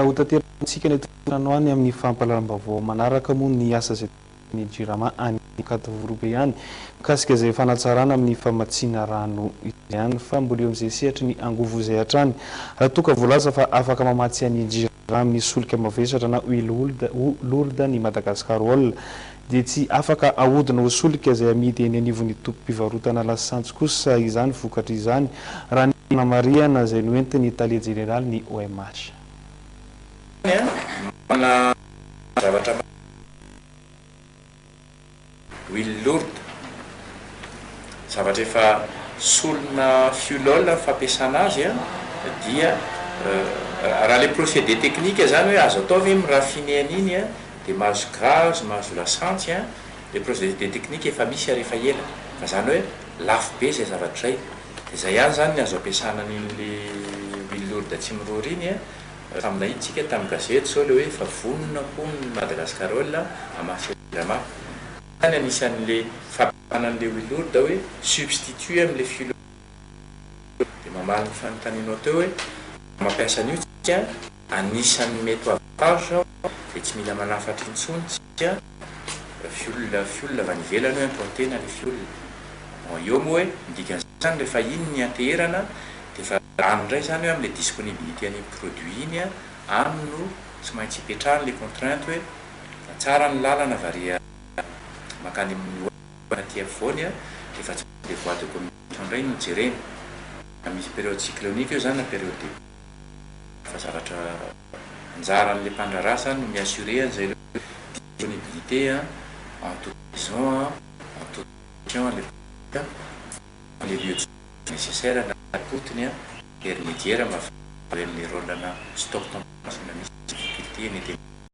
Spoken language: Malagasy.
hotanterasika ny toerano any amin'ny fampalaram-baovao manaraka moa ny asa izay ny jirama any Katavorobe ihany mikasika izay fanatsarana amin'ny famatsiana rano ihany fa mbola eo amin'izay sehatra ny angovo izay hatrany raha toa ka voalaza fa afaka mamatsy any jirama amin'ny solika mavesatra na Lourdes ny Madagasikara dia tsy afaka ahodina ho solika izay amidy eny anivon'ny tompom-pivarotana lasantsy kosa izany vokatra izany raha ny marihana izay noentiny Italia Général ny OMH. Mana zavatra huile lourde zavatra efa solona fiolol fampiasana azy dia raha le procédé technique zany hoe azo atao ve mirafine an'iny dia mahazo gaz mahazo lasantsy le procédé technique efa misy rehefa ela fa zany hoe lafo be zay zavatra zay dia zay ihany zany azo ampiasana an'ile huile lourde tsy miroro iny tamina itsika tamin'ny gazety zao le hoe efa vonona koa ny Madagasikara amasirama any anisan'le fampiasanan'le huile lourde hoe substitue amin'le filo dia mamaly ny fanontanianao teo hoe mampiasa an'io tsika anisan'ny mety avantage dia tsy mila manafatra intsony tsika fiola avy any ivelany hoe importena le fiola eo moa hoe midikan'izany rehefa iny ny anteherana dia fa andray zany hoe amin'le disponibilité an'iny produit iny aminy no tsy maintsy hipetrahany le contrainte hoe tsara ny lalana varia makany amin'ny anaty afovoany efa tsy le voie de communication indray no jerena misy période cyclonique io zany na période de fa zavatra anjaran'le mpandrarà zany no miassuré an'izay le disponibilité en toute saison en toute condition les lieux nécessaires na potiny intermédiaire mahafaren'le rôlana stock température misy difficulté